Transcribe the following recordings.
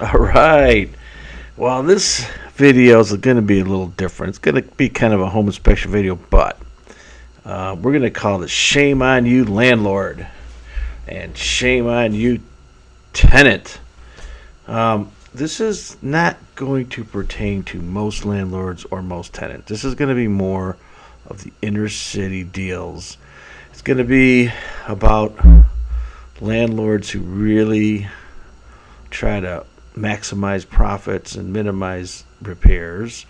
All right. Well, this video is going to be a little different. It's going to be kind of a home inspection video, but we're going to call it Shame on You, Landlord, and Shame on You, Tenant. This is not going to pertain to most landlords or most tenants. This is going to be more of the inner city deals. It's going to be about landlords who really try to maximize profits and minimize repairs.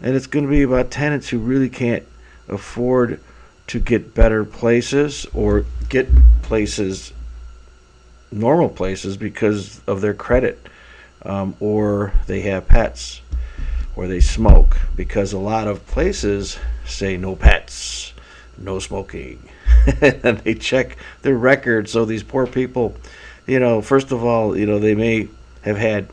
And it's going to be about tenants who really can't afford to get better places or get places, normal places, because of their credit, or they have pets, or they smoke, because a lot of places say no pets, no smoking. And they check their records. So these poor people, first of all, they may have had,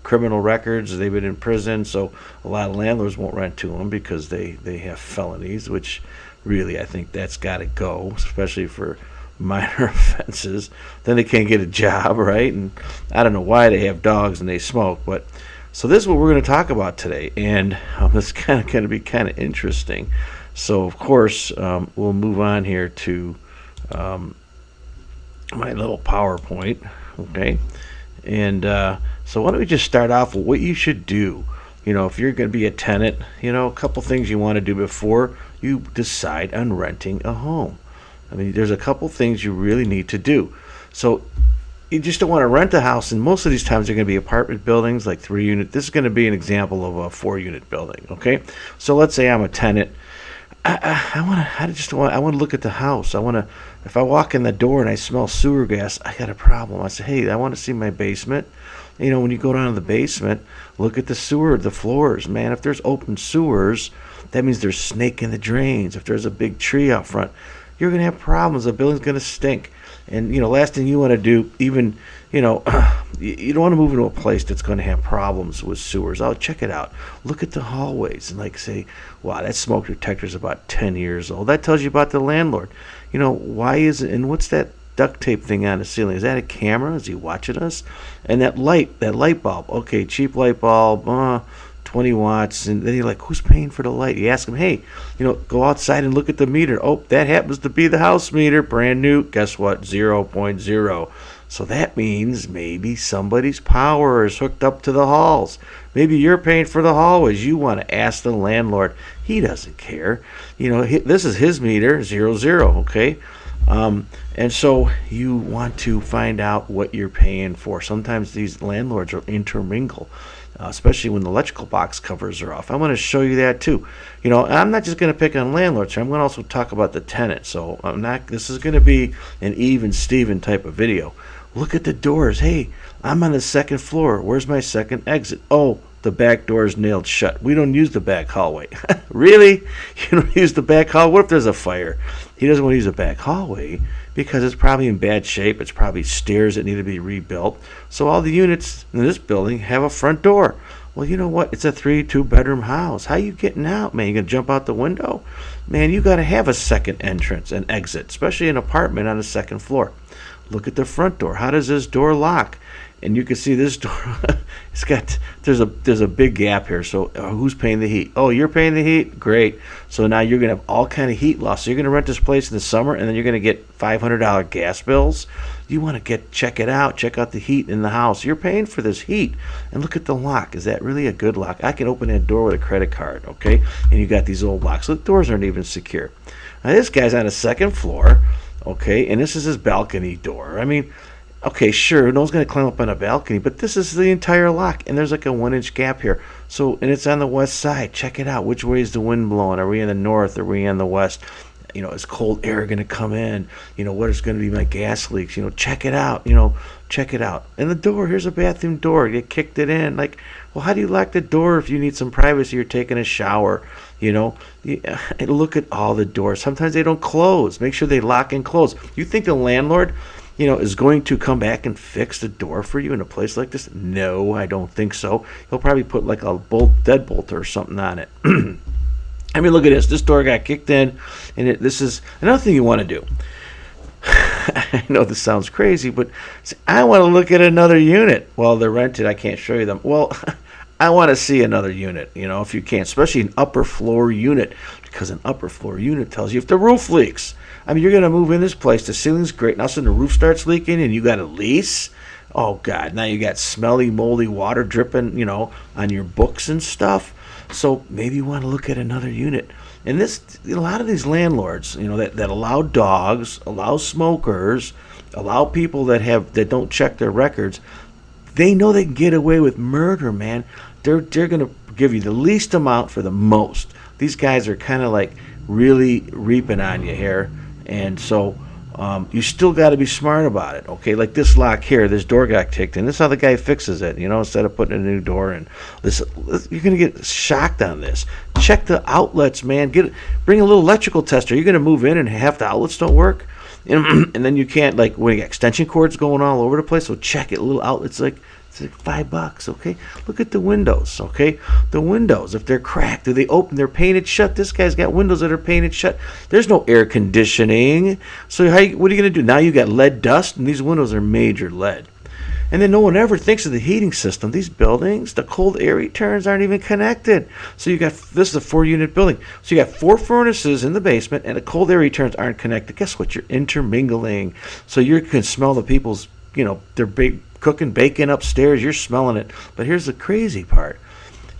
criminal records. They've been in prison. So a lot of landlords won't rent to them because they have felonies, which really I think that's got to go, especially for minor offenses. Then they can't get a job, right? And I don't know why they have dogs and they smoke. But so this is what we're going to talk about today. And it's kind of going to be kind of interesting. So, of course, we'll move on here to my little PowerPoint, okay? And so why don't we just start off with what you should do. If you're going to be a tenant, a couple things you want to do before you decide on renting a home. I mean, there's a couple things you really need to do. So you just don't want to rent a house, and most of these times they're going to be apartment buildings, like 3-unit. This is going to be an example of a 4-unit building, okay? So let's say I'm a tenant. I want to look at the house. If I walk in the door and I smell sewer gas, I got a problem. I say, hey, I want to see my basement. When you go down to the basement, look at the sewer, the floors. Man, if there's open sewers, that means there's snake in the drains. If there's a big tree out front, you're going to have problems. The building's going to stink. And, last thing you want to do, even, you don't want to move into a place that's going to have problems with sewers. Oh, check it out. Look at the hallways and say, wow, that smoke detector's about 10 years old. That tells you about the landlord. Why is it, and what's that duct tape thing on the ceiling? Is that a camera? Is he watching us? And that light bulb. Okay, cheap light bulb, 20 watts. And then you're like, who's paying for the light? You ask him, hey, go outside and look at the meter. Oh, that happens to be the house meter, brand new. Guess what? 0.0. So that means maybe somebody's power is hooked up to the halls. Maybe you're paying for the hallways. You want to ask the landlord. He doesn't care. This is his meter, 00, okay? And so you want to find out what you're paying for. Sometimes these landlords are intermingle, especially when the electrical box covers are off. I'm going to show you that too. I'm not just going to pick on landlords here. I'm going to also talk about the tenant. So this is going to be an even Steven type of video. Look at the doors. Hey, I'm on the second floor. Where's my second exit? Oh, the back door is nailed shut. We don't use the back hallway. Really? You don't use the back hallway? What if there's a fire? He doesn't want to use the back hallway because it's probably in bad shape. It's probably stairs that need to be rebuilt. So all the units in this building have a front door. Well, you know what? It's a 2-bedroom house. How you getting out, man? You gonna jump out the window? Man, you got to have a second entrance and exit, especially an apartment on the second floor. Look at the front door. How does this door lock? And you can see this door. There's a big gap here. So who's paying the heat? Oh, you're paying the heat. Great. So now you're gonna have all kind of heat loss. So you're gonna rent this place in the summer, and then you're gonna get $500 gas bills. You want to check it out. Check out the heat in the house. You're paying for this heat. And look at the lock. Is that really a good lock? I can open that door with a credit card. Okay. And you got these old locks. So the doors aren't even secure. Now this guy's on the second floor. Okay, and this is his balcony door. I mean, okay, sure, no one's going to climb up on a balcony, but this is the entire lock, and there's like a 1-inch gap here. So, and it's on the west side. Check it out. Which way is the wind blowing? Are we in the north? Are we in the west? Is cold air going to come in? What is going to be my gas leaks? Check it out. Check it out. And the door, here's a bathroom door. You kicked it in. Like, well, how do you lock the door if you need some privacy? You're taking a shower. Look at all the doors. Sometimes they don't close. Make sure they lock and close. You think the landlord, is going to come back and fix the door for you in a place like this? No, I don't think so. He'll probably put like a deadbolt or something on it. I mean, look at this. This door got kicked in, and this is another thing you want to do. I know this sounds crazy, but I want to look at another unit. Well, they're rented. I can't show you them. Well, I want to see another unit, if you can, especially an upper floor unit, because an upper floor unit tells you if the roof leaks. I mean, you're going to move in this place, the ceiling's great, now suddenly the roof starts leaking and you got a lease. Oh, God, now you got smelly, moldy water dripping, on your books and stuff. So maybe you want to look at another unit. And a lot of these landlords, that allow dogs, allow smokers, allow people that don't check their records, they know they can get away with murder, man. They're going to give you the least amount for the most. These guys are kind of like really reaping on you here. And so you still got to be smart about it, okay? Like this lock here, this door got kicked in. This is how the guy fixes it, instead of putting a new door in. You're going to get shocked on this. Check the outlets, man. Bring a little electrical tester. You're going to move in and half the outlets don't work. And then you can't, like, when you got extension cords going all over the place, so check it. Little outlets, it's like $5, okay? Look at the windows, okay? The windows, if they're cracked, do they open? They're painted shut. This guy's got windows that are painted shut. There's no air conditioning. So what are you going to do? Now you got lead dust, and these windows are major lead. And then no one ever thinks of the heating system. These buildings, the cold air returns aren't even connected. So this is a 4-unit building. So you got 4 furnaces in the basement, and the cold air returns aren't connected. Guess what? You're intermingling. So you can smell the people's, they're cooking bacon upstairs. You're smelling it. But here's the crazy part.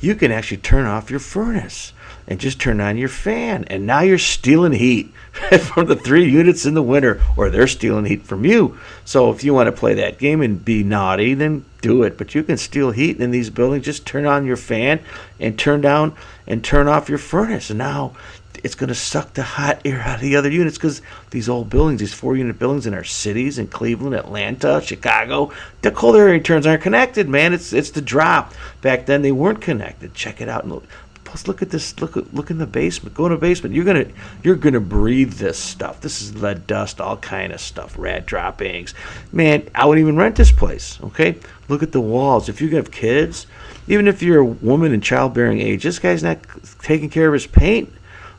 You can actually turn off your furnace and just turn on your fan. And now you're stealing heat from the 3 units in the winter, or they're stealing heat from you. So if you want to play that game and be naughty, then do it. But you can steal heat in these buildings. Just turn on your fan and turn down and turn off your furnace. And now it's going to suck the hot air out of the other units, because these old buildings, these 4-unit buildings in our cities, in Cleveland, Atlanta, Chicago, the cold air returns aren't connected, man. It's the drop. Back then they weren't connected. Check it out and look. Plus, look at this. Look in the basement. Go in the basement. You're gonna breathe this stuff. This is lead dust, all kind of stuff, rat droppings. Man, I wouldn't even rent this place. Okay, look at the walls. If you have kids, even if you're a woman in childbearing age, this guy's not taking care of his paint.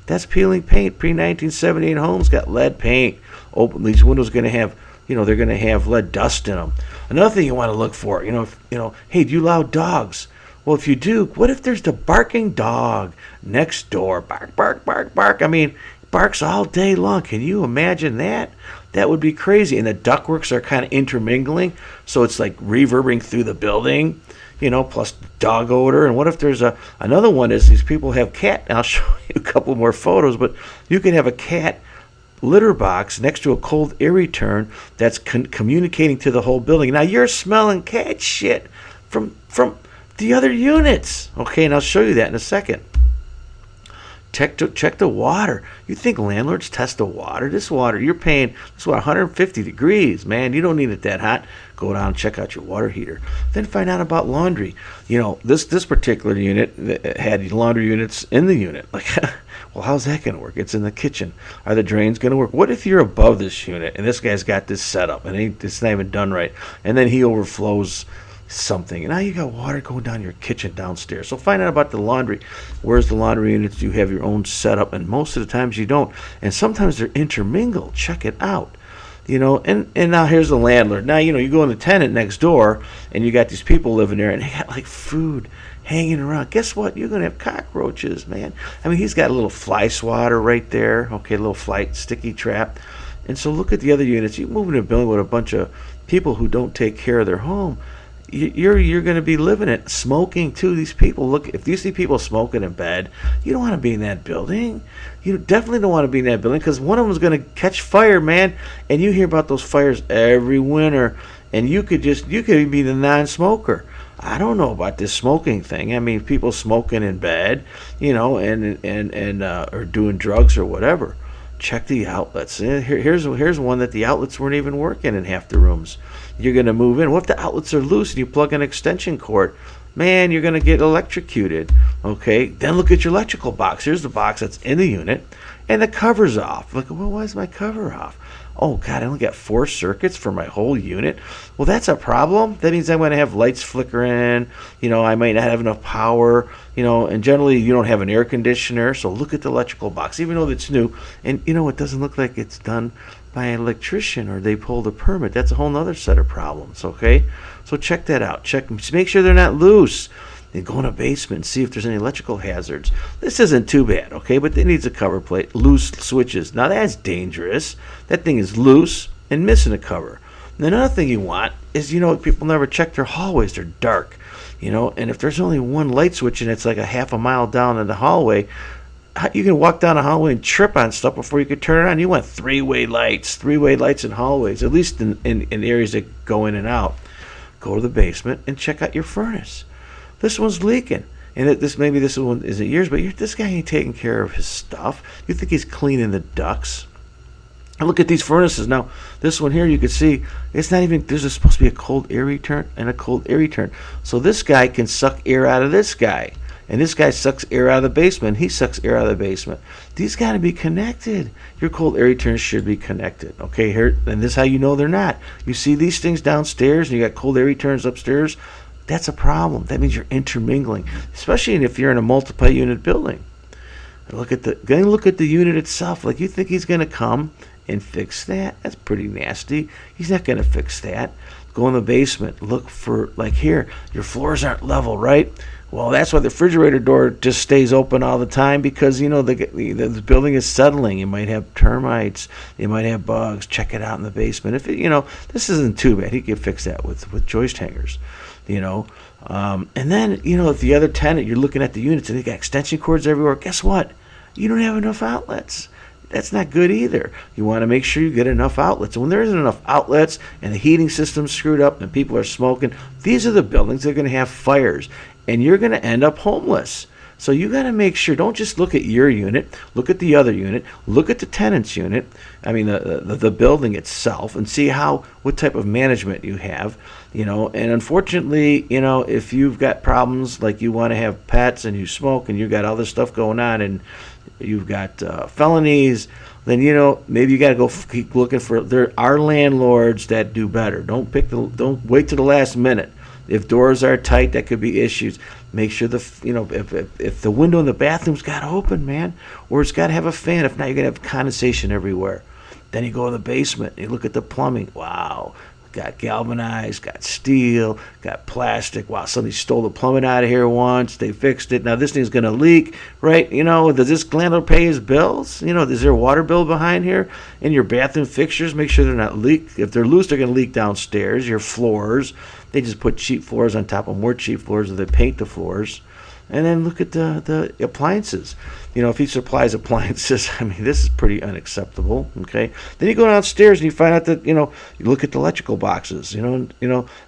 That's peeling paint. Pre-1978 homes got lead paint. Open these windows are gonna have, they're gonna have lead dust in them. Another thing you want to look for, hey, do you allow dogs? Well, if you do, what if there's the barking dog next door? Bark, bark, bark, bark. I mean, barks all day long. Can you imagine that? That would be crazy. And the ductworks are kind of intermingling, so it's like reverberating through the building, plus dog odor. And what if there's another one is these people have cat. And I'll show you a couple more photos, but you can have a cat litter box next to a cold air return that's communicating to the whole building. Now you're smelling cat shit from the other units. Okay, and I'll show you that in a second. Check the water. You think landlords test the water? This water, you're paying, this is 150 degrees, man. You don't need it that hot. Go down and check out your water heater. Then find out about laundry. This particular unit had laundry units in the unit. Like, well, how's that going to work? It's in the kitchen. Are the drains going to work? What if you're above this unit and this guy's got this set up and it's not even done right, and then he overflows something, and now you got water going down your kitchen downstairs? So find out about the laundry. Where's the laundry units? Do you have your own setup? And most of the times you don't, and sometimes they're intermingled. Check it out. And now here's the landlord. Now you go in the tenant next door and you got these people living there and they got like food hanging around. Guess what? You're gonna have cockroaches, man. I mean, he's got a little fly swatter right there, okay, a little fly sticky trap. And so look at the other units. You move in a building with a bunch of people who don't take care of their home, you're going to be living it. Smoking too. These people, look, if you see people smoking in bed, you don't want to be in that building. You definitely don't want to be in that building, because one of them is going to catch fire, man. And you hear about those fires every winter, and you could be the non-smoker. I don't know about this smoking thing. I mean, people smoking in bed, and or doing drugs or whatever. Check the outlets. Here's one that the outlets weren't even working in half the rooms. You're going to move in. What if the outlets are loose and you plug an extension cord? Man, you're going to get electrocuted. Okay, then look at your electrical box. Here's the box that's in the unit, and the cover's off. Look, well, why is my cover off? Oh, God, I only got 4 circuits for my whole unit. Well, that's a problem. That means I'm going to have lights flickering. I might not have enough power. And generally you don't have an air conditioner. So look at the electrical box, even though it's new. And, it doesn't look like it's done by an electrician or they pulled a permit, that's a whole nother set of problems, okay? So check that out. Make sure they're not loose. And go in a basement and see if there's any electrical hazards. This isn't too bad, okay? But it needs a cover plate, loose switches. Now that's dangerous. That thing is loose and missing a cover. And another thing you want is, people never check their hallways. They're dark, and if there's only one light switch and it's like a half a mile down in the hallway, you can walk down a hallway and trip on stuff before you could turn it on. You want three-way lights in hallways, at least in areas that go in and out. Go to the basement and check out your furnace. This one's leaking. And maybe this one isn't yours, but this guy ain't taking care of his stuff. You think he's cleaning the ducts. And look at these furnaces. Now, this one here, you can see, it's not even, there's supposed to be a cold air return and a cold air return. So this guy can suck air out of this guy. And this guy sucks air out of the basement. He sucks air out of the basement. These got to be connected. Your cold air returns should be connected. Okay, here, and this is how you know they're not. You see these things downstairs, and you got cold air returns upstairs. That's a problem. That means you're intermingling, especially if you're in a multi-unit building. Look at the unit itself. Like, you think he's going to come and fix that? That's pretty nasty. He's not going to fix that. Go in the basement. Look for, like here, your floors aren't level, right? Well, that's why the refrigerator door just stays open all the time, because, the building is settling. You might have termites. You might have bugs. Check it out in the basement. If this isn't too bad. He can fix that with joist hangers. And then, if the other tenant, you're looking at the units and they got extension cords everywhere, guess what? You don't have enough outlets. That's not good either. You want to make sure you get enough outlets. And when there isn't enough outlets and the heating system's screwed up and people are smoking, these are the buildings that are going to have fires, and you're going to end up homeless. So you got to make sure, don't just look at your unit, look at the other unit, look at the tenant's unit, the building itself, and see what type of management you have, and unfortunately, if you've got problems like you want to have pets and you smoke and you've got other stuff going on and you've got felonies, then maybe you got to go keep looking for. There are landlords that do better. Don't wait to the last minute. If doors are tight, that could be issues. Make sure if the window in the bathroom's got to open, man, or it's got to have a fan. If not, you're gonna have condensation everywhere. Then you go in the basement and you look at the plumbing. Wow, got galvanized, got steel, got plastic. Wow, somebody stole the plumbing out of here once. They fixed it. Now this thing's gonna leak, right? Does this landlord pay his bills? Is there a water bill behind here? In your bathroom fixtures, make sure they're not leak. If they're loose, they're gonna leak downstairs. Your floors. They just put cheap floors on top of more cheap floors, or they paint the floors. And then look at the appliances. If he supplies appliances, this is pretty unacceptable. Okay. Then you go downstairs and you find out that you look at the electrical boxes. And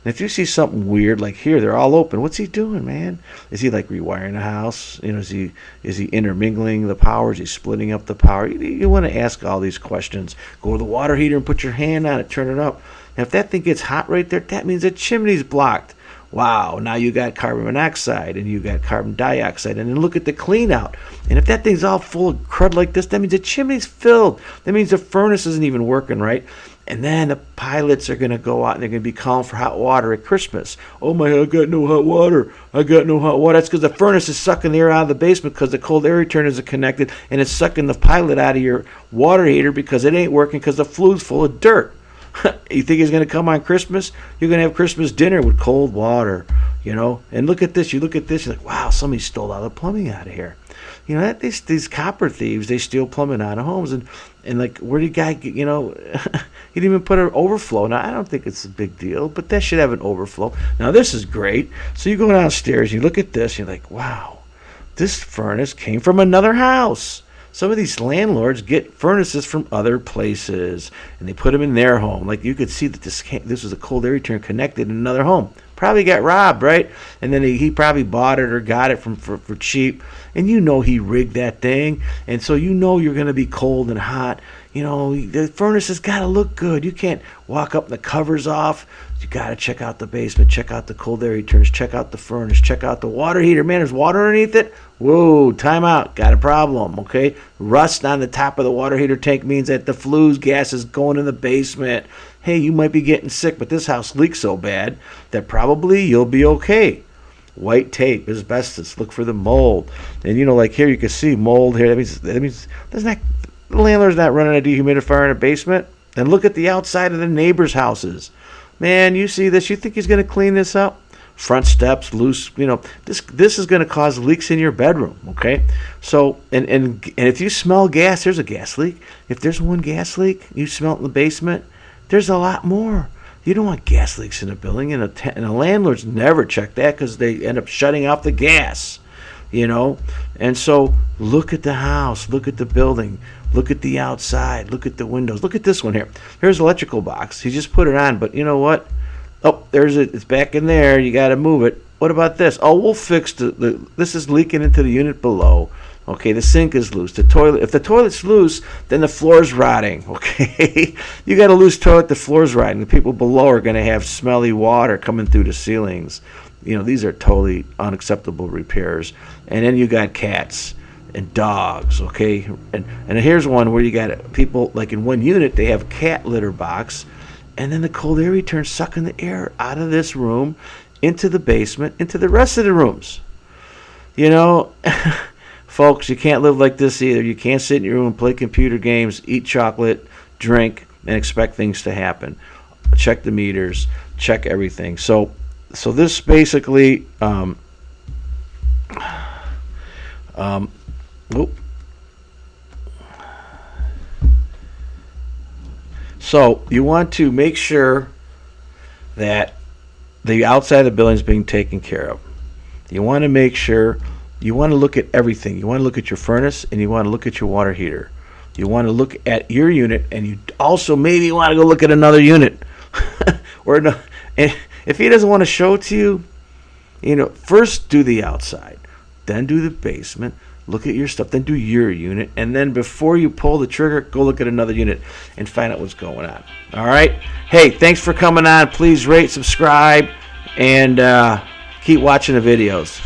if you see something weird, like here, they're all open. What's he doing, man? Is he like rewiring the house? Is he intermingling the power? Is he splitting up the power? You want to ask all these questions. Go to the water heater and put your hand on it. Turn it up. And if that thing gets hot right there, that means the chimney's blocked. Wow, now you got carbon monoxide and you got carbon dioxide. And then look at the clean out. And if that thing's all full of crud like this, that means the chimney's filled. That means the furnace isn't even working right. And then the pilots are going to go out and they're going to be calling for hot water at Christmas. Oh my, I got no hot water. That's because the furnace is sucking the air out of the basement because the cold air return isn't connected, and it's sucking the pilot out of your water heater because it ain't working because the fluid's full of dirt. You think he's going to come on Christmas? You're going to have Christmas dinner with cold water, And look at this. You look at this. You're like, wow, somebody stole all the plumbing out of here. These copper thieves, they steal plumbing out of homes. And like, where did the guy get, he didn't even put an overflow. Now, I don't think it's a big deal, but that should have an overflow. Now, this is great. So you go downstairs, you look at this, you're like, wow, this furnace came from another house. Some of these landlords get furnaces from other places, and they put them in their home. Like, you could see that this was a cold air return connected in another home. Probably got robbed, right? And then he probably bought it or got it for cheap. And he rigged that thing. And so you're going to be cold and hot. The furnace has got to look good. You can't walk up and the cover's off. You got to check out the basement, check out the cold air returns, check out the furnace, check out the water heater. Man, there's water underneath it. Whoa, time out. Got a problem, okay? Rust on the top of the water heater tank means that the flue gas is going in the basement. Hey, you might be getting sick, but this house leaks so bad that probably you'll be okay. White tape, asbestos, look for the mold. And like here you can see mold here. That means the landlord's not running a dehumidifier in a basement. Then look at the outside of the neighbors' houses. Man, you see this, you think he's going to clean this up? Front steps loose, this is going to cause leaks in your bedroom, okay? So, and if you smell gas, there's a gas leak. If there's one gas leak, you smell it in the basement, there's a lot more. You don't want gas leaks in a building, and the landlords never check that because they end up shutting off the gas, And so look at the house, look at the building, look at the outside, look at the windows. Look at this one here. Here's electrical box. He just put it on, but you know what? Oh, there's it. It's back in there. You got to move it. What about this? Oh, we'll fix this is leaking into the unit below. Okay, the sink is loose. The toilet, if the toilet's loose, then the floor's rotting. Okay, you got a loose toilet, the floor's rotting. The people below are going to have smelly water coming through the ceilings. These are totally unacceptable repairs. And then you got cats and dogs. Okay, and here's one where you got people like in one unit they have a cat litter box. And then the cold air returns sucking the air out of this room into the basement, into the rest of the rooms. Folks, you can't live like this either. You can't sit in your room and play computer games, eat chocolate, drink, and expect things to happen. Check the meters, check everything. So this basically, So you want to make sure that the outside of the building is being taken care of. You want to make sure, you want to look at everything. You want to look at your furnace and you want to look at your water heater. You want to look at your unit and you also maybe want to go look at another unit. Or no, and if he doesn't want to show it to you, first do the outside, then do the basement. Look at your stuff, then do your unit, and then before you pull the trigger, go look at another unit and find out what's going on. All right? Hey, thanks for coming on. Please rate, subscribe, and keep watching the videos.